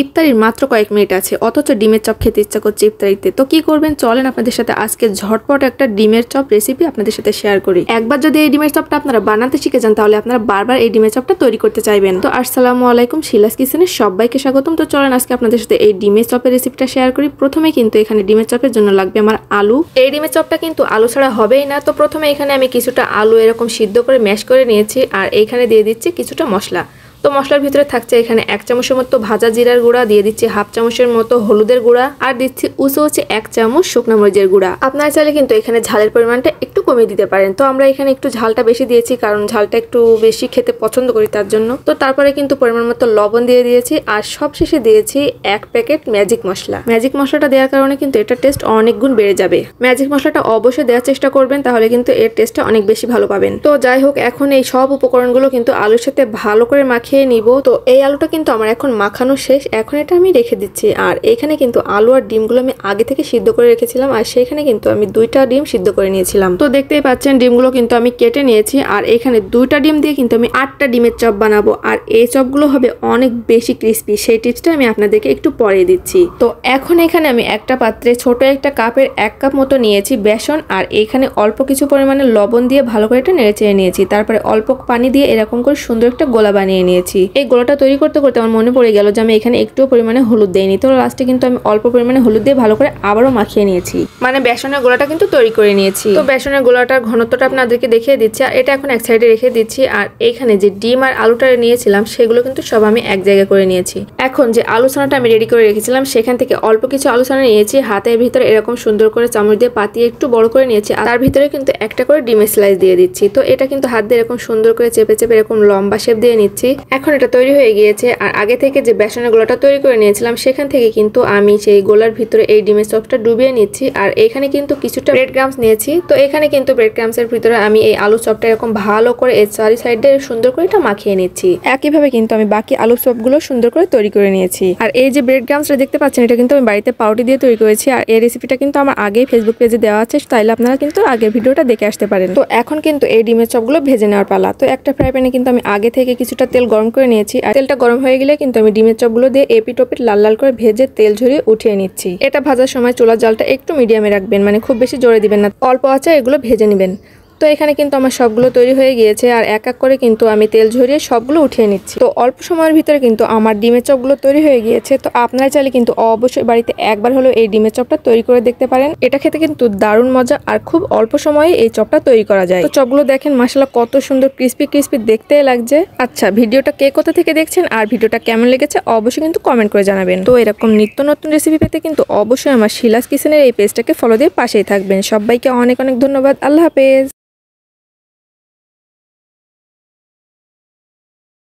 ইফতারির মাত্র কয়েক মিনিট আছে, অথচ ডিমের চপ খেতে ইচ্ছা করছে ইফতারিতে। তো কি করবেন, চলেন আপনাদের সাথে আজকে ঝটপট একটা ডিমের চপ রেসিপি আপনাদের সাথে শেয়ার করি। একবার যদি এই ডিমের চপটা আপনারা বানাতে শিখে যান, তাহলে আপনারা বারবার এই ডিমের চপটা তৈরি করতে চাইবেন। তো আসসালামু আলাইকুম, শিলাস কিচেনে সবাইকে স্বাগতম। তো চলেন আজকে আপনাদের সাথে এই ডিমের চপের রেসিপিটা শেয়ার করি। প্রথমে কিন্তু এখানে ডিমের চপের জন্য লাগবে আমার আলু। এই ডিমের চপটা কিন্তু আলু ছাড়া হবেই না। তো প্রথমে এখানে আমি কিছুটা আলু এরকম সিদ্ধ করে ম্যাশ করে নিয়েছি, আর এইখানে দিয়ে দিচ্ছি কিছুটা মশলা। তো মশলার ভিতরে থাকছে এখানে 1 চামচের মতো ভাজা জিরার গুঁড়া, দিয়ে দিচ্ছি 1/2 চামচের মতো হলুদের গুঁড়া, আর দিচ্ছি হচ্ছে 1 চামচ শুকনো মরিচের গুঁড়া। আপনারা চাইলে কিন্তু এখানে ঝালের পরিমাণটা একটু কমিয়ে দিতে পারেন। তো আমরা এখানে একটু ঝালটা বেশি দিয়েছি, কারণ ঝালটা একটু বেশি খেতে পছন্দ করি তার জন্য। তো তারপরে কিন্তু পরিমাণ মতো লবণ দিয়ে দিয়েছি, আর সবশেষে দিয়েছি 1 প্যাকেট ম্যাজিক মশলা। ম্যাজিক মশলাটা দেওয়ার কারণে কিন্তু এটা টেস্ট অনেক গুণ বেড়ে যাবে। ম্যাজিক মশলাটা অবশ্যই দেওয়ার চেষ্টা করবেন, তাহলে কিন্তু এর টেস্টটা অনেক বেশি ভালো পাবেন। তো যাই হোক, এখন এই সব উপকরণগুলো কিন্তু আলুর সাথে ভালো করে মাখিয়ে নিব। তো এই আলুটা কিন্তু আমার এখন মাখানো শেষ, এখন এটা আমি রেখে দিচ্ছি। আর এখানে কিন্তু আলু আর ডিমগুলো আমি আগে থেকে সিদ্ধ করে রেখেছিলাম, আর সেখানে কিন্তু আমি 2টা ডিম সিদ্ধ করে নিয়েছিলাম। তো দেখতেই পাচ্ছেন ডিমগুলো কিন্তু আমি কেটে নিয়েছি, আর এখানে 2টা ডিম দিয়ে কিন্তু আমি 8টা ডিমের চপ বানাবো। আর এই চপগুলো হবে অনেক বেশি ক্রিস্পি, সেই টিপসটা আমি আপনাদেরকে একটু পরে দিচ্ছি। তো এখন এখানে আমি একটা পাত্রে ছোট একটা কাপের 1 কাপ মতো নিয়েছি বেসন, আর এখানে অল্প কিছু পরিমাণে লবণ দিয়ে ভালো করে এটা নেড়েচেড়ে নিয়েছি। তারপরে অল্প পানি দিয়ে এরকম করে সুন্দর একটা গোলা বানিয়ে নিয়েছি। এই গোলাটা তৈরি করতে করতে আমার মনে পড়ে গেল যে আমি এখানে একটু পরিমাণে হলুদ দেইনি। তো লাস্টে কিন্তু আমি অল্প পরিমাণে হলুদ দিয়ে ভালো করে আবারও মাখিয়ে নিয়েছি, মানে বেসনের গোলাটা কিন্তু তৈরি করে নিয়েছি। তো বেসনের গোলাটার ঘনত্বটা আপনাদেরকে দেখিয়ে দিচ্ছি, আর এটা এখন এক সাইডে রেখে দিচ্ছি। আর এখানে যে ডিম আর আলুটা নিয়েছিলাম সেগুলো কিন্তু সব আমি এক জায়গায় করে নিয়েছি। এখন যে আলু ছানাটা আমি রেডি করে রেখেছিলাম, সেখান থেকে অল্প কিছু আলু ছানা নিয়েছি, হাতের ভিতরে এরকম সুন্দর করে চামচ দিয়ে পাতিয়ে একটু বড় করে নিয়েছি, আর তার ভিতরে কিন্তু একটা করে ডিমের স্লাইস দিয়ে দিচ্ছি। তো এটা কিন্তু হাত দিয়ে এরকম সুন্দর করে চেপে চেপে এরকম লম্বা শেপ দিয়ে নিচ্ছি। এখন এটা তৈরি হয়ে গিয়েছে। আর আগে থেকে যে বেসনের গোলাটা তৈরি করে নিয়েছিলাম, সেখান থেকে কিন্তু আমি সেই গোলার ভিতরে এই ডিমের চপটা ডুবিয়ে নিচ্ছি। আর এখানে কিন্তু কিছুটা ব্রেড ক্রাম্স নিয়েছি। তো এখানে কিন্তু ব্রেড ক্রাম্সের ভিতরে আমি এই আলু চপটা এরকম ভালো করে এই চারি সাইডে সুন্দর করে এটা মাখিয়ে নিচ্ছি। একইভাবে কিন্তু আমি বাকি আলু চপগুলো সুন্দর করে তৈরি করে নিয়েছি। আর এই যে ব্রেড ক্রাম্সটা দেখতে পাচ্ছেন, এটা কিন্তু আমি বাড়িতে পাউরুটি দিয়ে তৈরি করেছি। আর এই রেসিপিটা কিন্তু আমার আগেই ফেসবুক পেজে দেওয়া আছে, তাইলে আপনারা কিন্তু আগের ভিডিওটা দেখে আসতে পারেন। তো এখন কিন্তু এই ডিমের চপগুলো ভেজে নেওয়ার পালা। তো একটা ফ্রাই প্যানে কিন্তু আমি আগে থেকে কিছুটা তেল গরম করে নিয়েছি, আর তেলটা গরম হয়ে গেলে কিন্তু আমি ডিমের চপগুলো দিয়ে এপিট ওপিট লাল লাল করে ভেজে তেল ঝরিয়ে উঠিয়ে নিচ্ছি। এটা ভাজার সময় চুলার জালটা একটু মিডিয়ামে রাখবেন, মানে খুব বেশি জোরে দিবেন না, অল্প আঁচে এগুলো ভেজে নেবেন। তো এখানে কিন্তু আমার সবগুলো তৈরি হয়ে গিয়েছে, আর এক এক করে কিন্তু আমি তেল ঝরিয়ে সবগুলো উঠিয়ে নিচ্ছি। তো অল্প সময়ের ভিতরে কিন্তু আমার ডিমের চপগুলো তৈরি হয়ে গিয়েছে। তো আপনারা চাইলে কিন্তু অবশ্যই বাড়িতে একবার হলেও এই ডিমের চপটা তৈরি করে দেখতে পারেন। এটা খেতে কিন্তু দারুণ মজা, আর খুব অল্প সময়ে এই চপটা তৈরি করা যায়। তো চপগুলো দেখেন মাশাআল্লাহ কত সুন্দর ক্রিস্পি ক্রিস্পি দেখতে লাগছে। আচ্ছা, ভিডিওটা কে কোথা থেকে দেখছেন আর ভিডিওটা কেমন লেগেছে অবশ্যই কিন্তু কমেন্ট করে জানাবেন। তো এরকম নিত্য নতুন রেসিপি পেতে কিন্তু অবশ্যই আমার শিলাস কিচেনের এই পেজটাকে ফলো দিয়ে পাশেই থাকবেন। সবাইকে অনেক অনেক ধন্যবাদ। আল্লাহ হাফেজ।